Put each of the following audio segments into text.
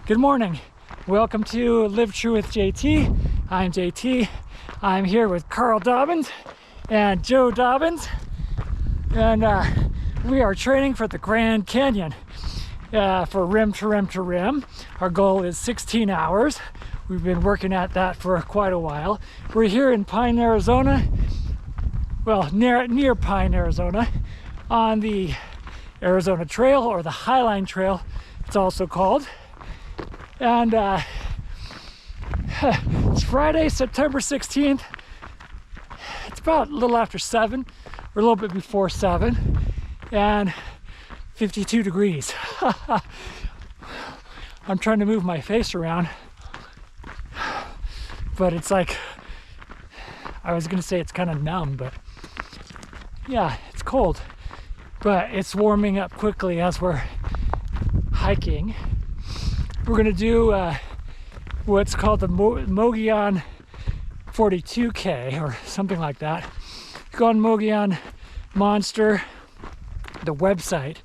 Good morning. Welcome to Live True with JT. I'm JT. I'm here with Carl Dobbins and Joe Dobbins. And we are training for the Grand Canyon for rim to rim to rim. Our goal is 16 hours. We've been working at that for quite a while. We're here in Pine, Arizona. Well, near Pine, Arizona, on the Arizona Trail, or the Highline Trail, it's also called. And it's Friday, September 16th. It's about a little after 7, or a little bit before 7, and 52 degrees. I'm trying to move my face around, but it's like, I was gonna say it's kind of numb, but yeah, it's cold. But it's warming up quickly as we're hiking. We're gonna do what's called the Mogollon 42K or something like that. Go on Mogollon Monster, the website.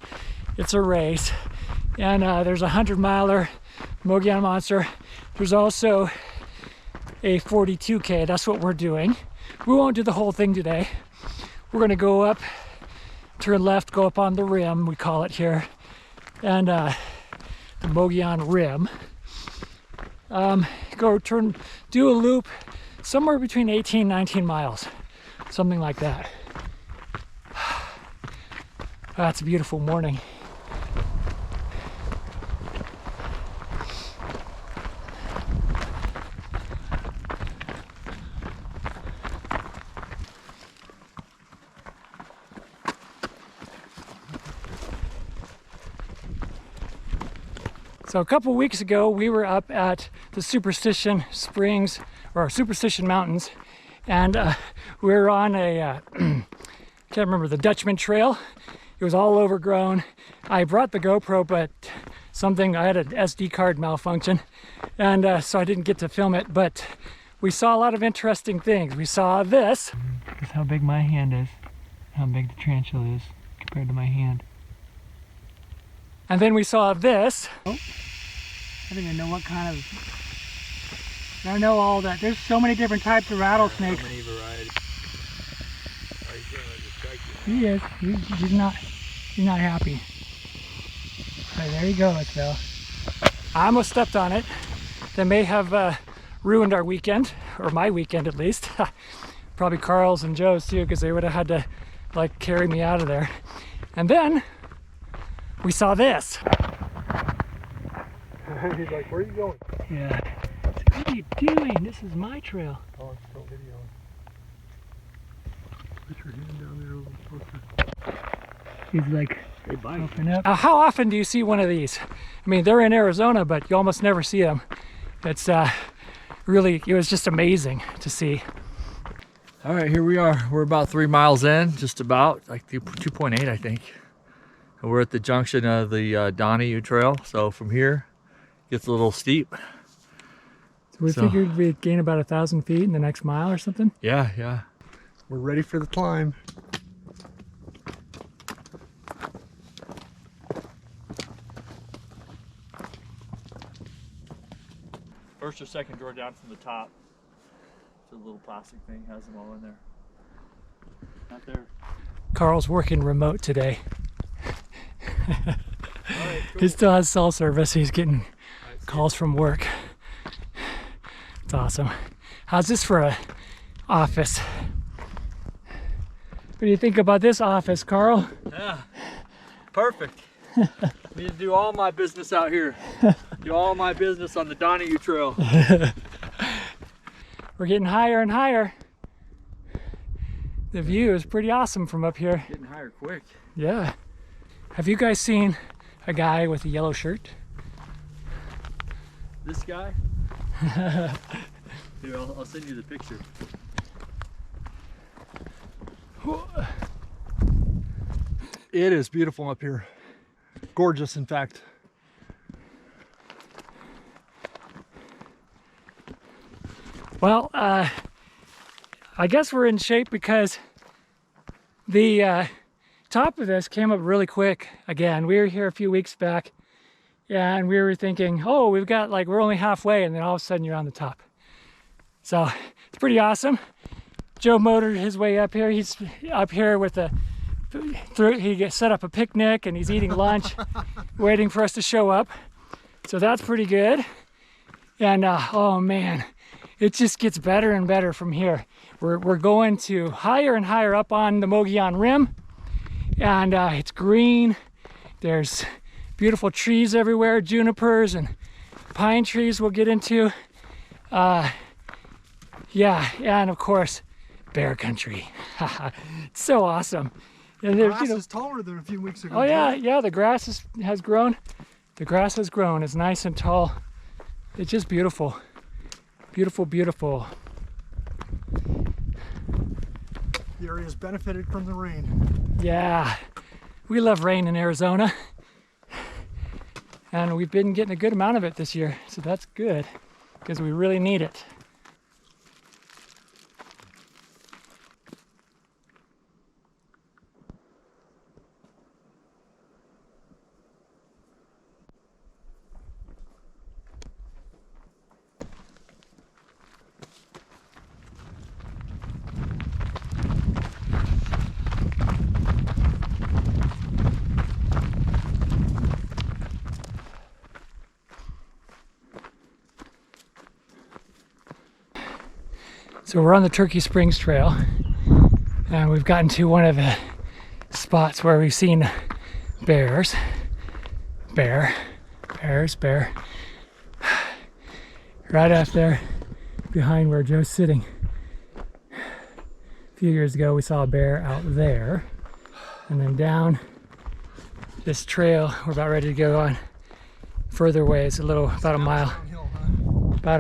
It's a race, and there's a 100-miler Mogollon Monster. There's also a 42K. That's what we're doing. We won't do the whole thing today. We're gonna go up, turn left, go up on the rim, we call it here, and the Mogollon Rim. Do a loop somewhere between 18 and 19 miles, something like that. That's a beautiful morning. So a couple weeks ago, we were up at the Superstition Springs, or Superstition Mountains, and we were on a, can't remember, the Dutchman Trail. It was all overgrown. I brought the GoPro, but I had an SD card malfunction, and so I didn't get to film it, but we saw a lot of interesting things. We saw this. This is how big my hand is, how big the tarantula is compared to my hand. And then we saw this. Oh, I don't even know what kind of, I don't know all that. There's so many different types of rattlesnakes. So many varieties. Are you saying like He is. He's not happy. All right, there he goes, though. I almost stepped on it. That may have ruined our weekend, or my weekend at least. Probably Carl's and Joe's too, because they would have had to like carry me out of there. And then we saw this. He's like, where are you going? Yeah. What are you doing? This is my trail. Oh, it's still videoing. Put your hand down there a little closer. He's like, hey, bye. Open up. How often do you see one of these? I mean, they're in Arizona, but you almost never see them. It's really, it was just amazing to see. All right, here we are. We're about 3 miles in, just about, like 2.8, I think. And we're at the junction of the Donahue Trail. So from here, it gets a little steep. So we figured we'd gain about 1,000 feet in the next mile or something? Yeah. We're ready for the climb. First or second drawer down from the top. It's a little plastic thing, has them all in there. Not there. Carl's working remote today. Right, cool. He still has cell service. He's getting calls from work. It's awesome. How's this for a office? What do you think about this office, Carl? Yeah, perfect. Need to do all my business out here. Do all my business on the Donahue Trail. We're getting higher and higher. The view is pretty awesome from up here. Getting higher quick. Yeah. Have you guys seen a guy with a yellow shirt? This guy? Here, I'll send you the picture. It is beautiful up here. Gorgeous, in fact. Well, I guess we're in shape because the top of this came up really quick. Again, we were here a few weeks back Yeah, and we were thinking, oh, we've got like, we're only halfway, and then all of a sudden you're on the top. So it's pretty awesome. Joe motored his way up here. He's up here with he set up a picnic and he's eating lunch, waiting for us to show up. So that's pretty good. And oh man, it just gets better and better from here. We're going to higher and higher up on the Mogollon Rim, and it's green. There's beautiful trees everywhere, junipers and pine trees we'll get into. Yeah, and of course, bear country. It's so awesome. And the grass is taller than a few weeks ago. Oh yeah, yeah, the grass has grown. The grass has grown. It's nice and tall. It's just beautiful. Beautiful, beautiful. The area has benefited from the rain. Yeah, we love rain in Arizona. And we've been getting a good amount of it this year, so that's good, because we really need it. So we're on the Turkey Springs Trail, and we've gotten to one of the spots where we've seen bears. Bears. Right up there behind where Joe's sitting. A few years ago we saw a bear out there. And then down this trail we're about ready to go on further ways, about a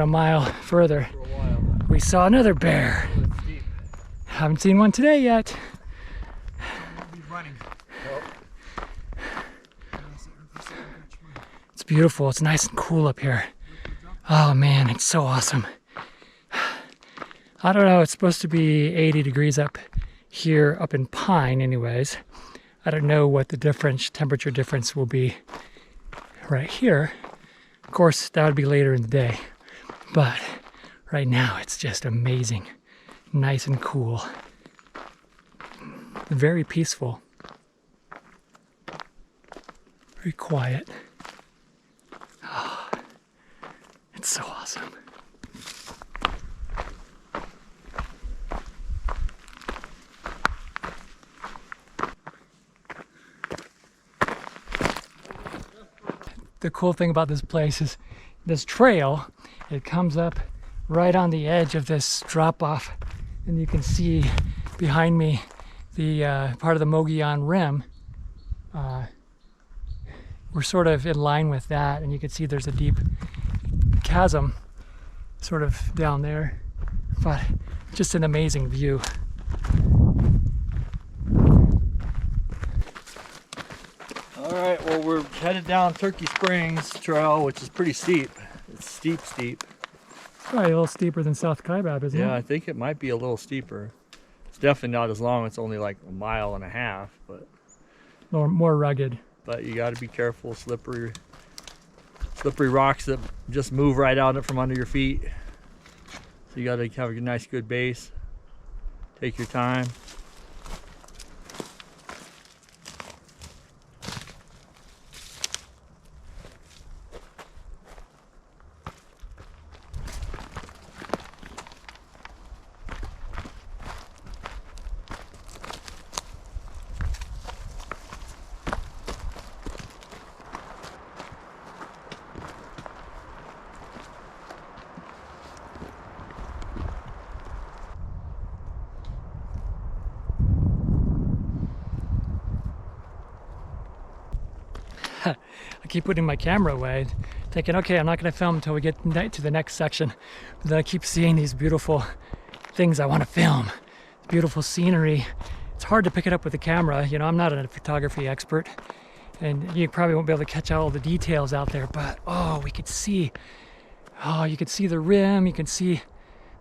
mile further. We saw another bear. Haven't seen one today yet. It's beautiful. It's nice and cool up here. Oh man, it's so awesome. I don't know, it's supposed to be 80 degrees up here, up in Pine anyways. I don't know what the temperature difference will be right here. Of course, that would be later in the day. But right now, it's just amazing. Nice and cool. Very peaceful. Very quiet. Oh, it's so awesome. The cool thing about this place is this trail, it comes up right on the edge of this drop off, and you can see behind me the part of the Mogollon Rim. We're sort of in line with that, and you can see there's a deep chasm sort of down there, but just an amazing view. All right, well, we're headed down Turkey Springs Trail, which is pretty steep. It's steep. Probably a little steeper than South Kaibab, isn't it? Yeah, I think it might be a little steeper. It's definitely not as long. It's only like 1.5 miles, but more rugged. But you got to be careful. Slippery rocks that just move right out from under your feet. So you got to have a nice, good base. Take your time. I keep putting my camera away, thinking, okay, I'm not going to film until we get to the next section. But then I keep seeing these beautiful things I want to film. Beautiful scenery. It's hard to pick it up with the camera. You know, I'm not a photography expert, and you probably won't be able to catch all the details out there, but oh, you could see the rim, you can see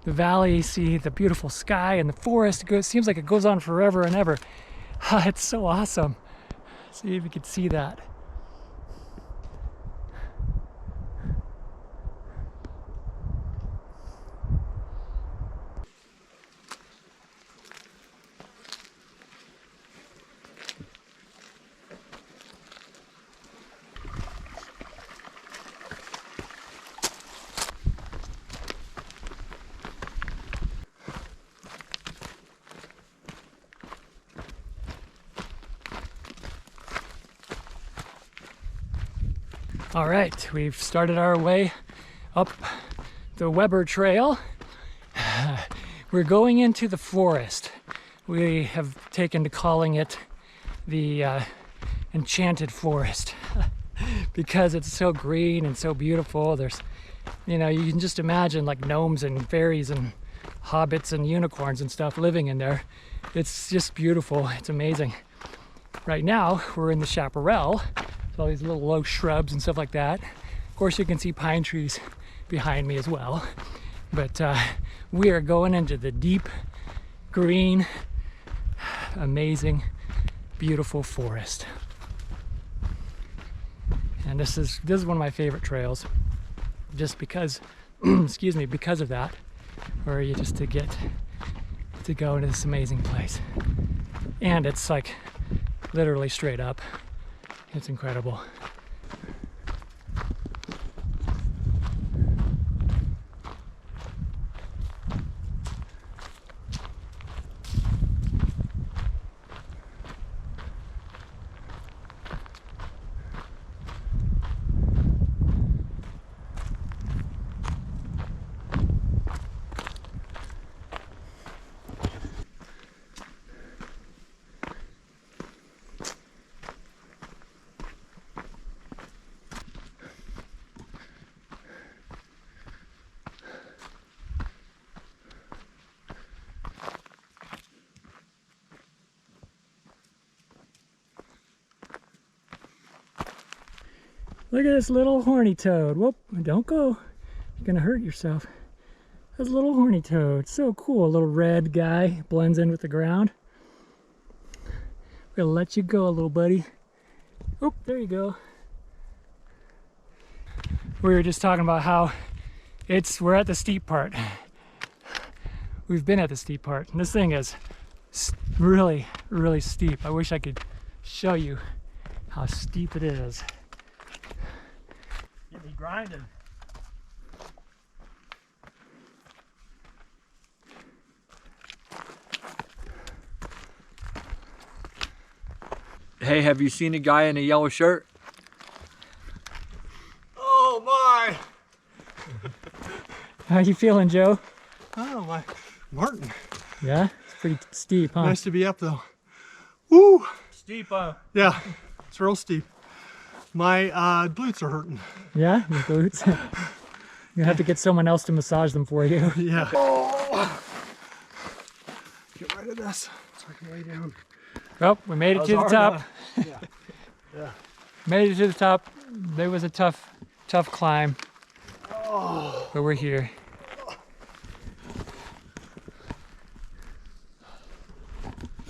the valley, see the beautiful sky and the forest. It seems like it goes on forever and ever. It's so awesome. See if you could see that. All right, we've started our way up the Weber Trail. We're going into the forest. We have taken to calling it the enchanted forest because it's so green and so beautiful. There's, you know, you can just imagine like gnomes and fairies and hobbits and unicorns and stuff living in there. It's just beautiful. It's amazing. Right now, we're in the chaparral. All these little low shrubs and stuff like that. Of course, you can see pine trees behind me as well. But we are going into the deep green, amazing, beautiful forest. And this is one of my favorite trails, just because, excuse me, because of that, where you just to get to go into this amazing place. And it's like literally straight up. It's incredible. Look at this little horny toad. Whoop, don't go. You're gonna hurt yourself. This little horny toad. So cool. A little red guy blends in with the ground. We're gonna let you go, little buddy. Oop, there you go. We were just talking about how we're at the steep part. We've been at the steep part. And this thing is really, really steep. I wish I could show you how steep it is. Get me grinding. Hey, have you seen a guy in a yellow shirt? Oh my! How you feeling, Joe? Oh, my Martin. Yeah, it's pretty steep, huh? Nice to be up though. Woo! Steep, huh? Yeah, it's real steep. My glutes are hurting. Yeah, your glutes. You have to get someone else to massage them for you. Yeah. Oh. Get rid of this so I can lay down. Oh, we made it to the top. Yeah. Yeah. Made it to the top. There was a tough climb. Oh. But we're here.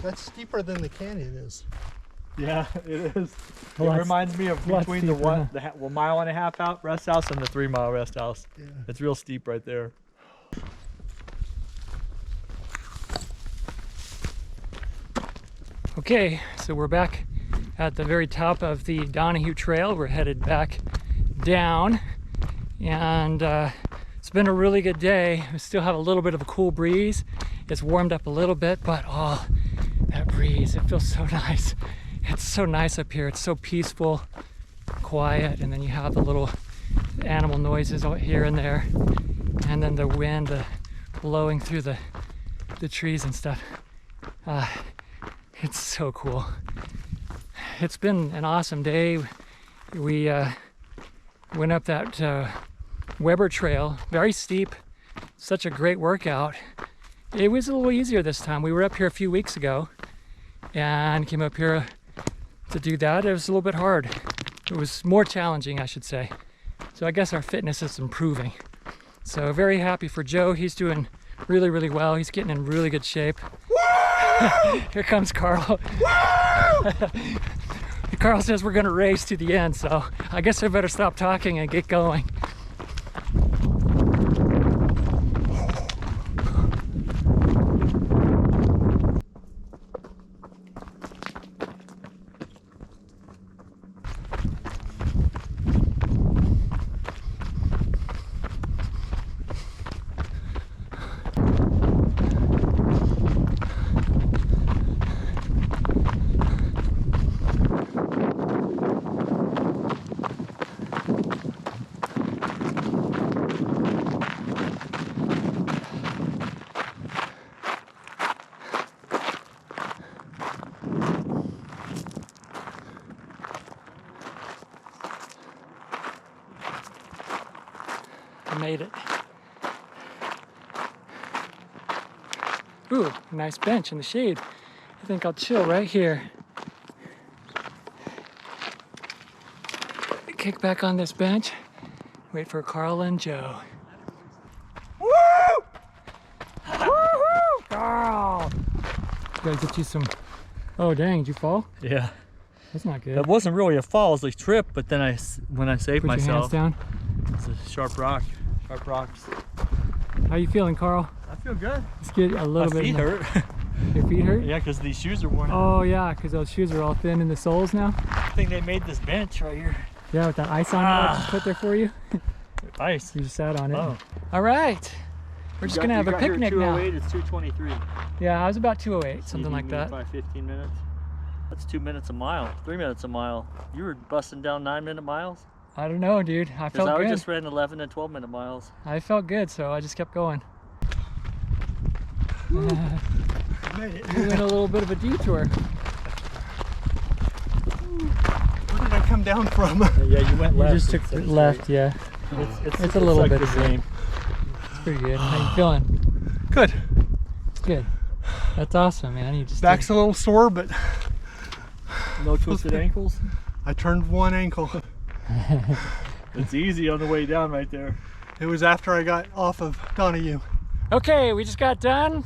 That's steeper than the canyon is. Yeah, it is. It Well, reminds me of between the steeper, the 1.5 mile out rest house and the 3 mile rest house. Yeah. It's real steep right there. Okay, so we're back at the very top of the Donahue Trail. We're headed back down, and it's been a really good day. We still have a little bit of a cool breeze. It's warmed up a little bit, but oh, that breeze, it feels so nice. It's so nice up here. It's so peaceful, quiet, and then you have the little animal noises out here and there, and then the wind blowing through the trees and stuff. It's so cool. It's been an awesome day. We went up that Weber Trail, very steep, such a great workout. It was a little easier this time. We were up here a few weeks ago and came up here to do that. It was a little bit hard. It was more challenging, I should say. So I guess our fitness is improving. So very happy for Joe. He's doing really, really well. He's getting in really good shape. Here comes Carl. Carl says we're gonna race to the end, so I guess I better stop talking and get going. I made it. Ooh, nice bench in the shade. I think I'll chill right here. Kick back on this bench. Wait for Carl and Joe. Woo! Woo-hoo! Carl! Gotta get you some. Oh dang, did you fall? Yeah. That's not good. That wasn't really a fall, it was like trip, but then when I saved Put your myself, hands down. it's a sharp rock. Sharp rocks. How you feeling, Carl? I feel good. Let's get a little My bit. feet hurt. Your feet hurt? Yeah, because these shoes are worn out. Oh yeah, because those shoes are all thin in the soles now. I think they made this bench right here. Yeah, with that ice on it I just put there for you. Ice. You just sat on it. Oh. All right. We're just gonna have a picnic now. 208, it's 223. Yeah, I was about 208, something like that. By 15 minutes. That's 2 minutes a mile, 3 minutes a mile. You were busting down 9-minute miles? I don't know, dude. I felt I good. just ran 11 and 12-minute miles. I felt good, so I just kept going. I made it. We went a little bit of a detour. Where did I come down from? Yeah, you went You left. just took the left, yeah. It's a little bit the same. It's pretty good. How you feeling? Good. Good. That's awesome, man. You just Back's a little sore, but No twisted ankles? I turned one ankle. It's easy on the way down right there. It was after I got off of Donahue. Okay, we just got done.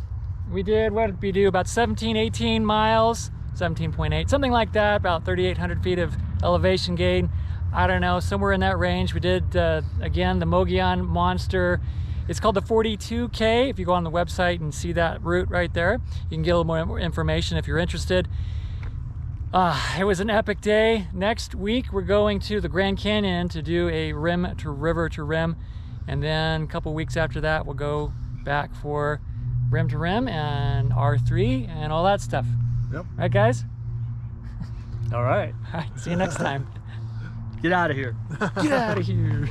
We did, what did we do? About 17, 18 miles, 17.8, something like that, about 3,800 feet of elevation gain. I don't know, somewhere in that range. We did, again, the Mogollon Monster. It's called the 42K. If you go on the website and see that route right there, you can get a little more information if you're interested. It was an epic day. Next week, we're going to the Grand Canyon to do a rim to river to rim. And then a couple weeks after that, we'll go back for rim to rim and R3 and all that stuff. Yep. Right, guys? All right. All right, see you next time. Get out of here. Get out of here.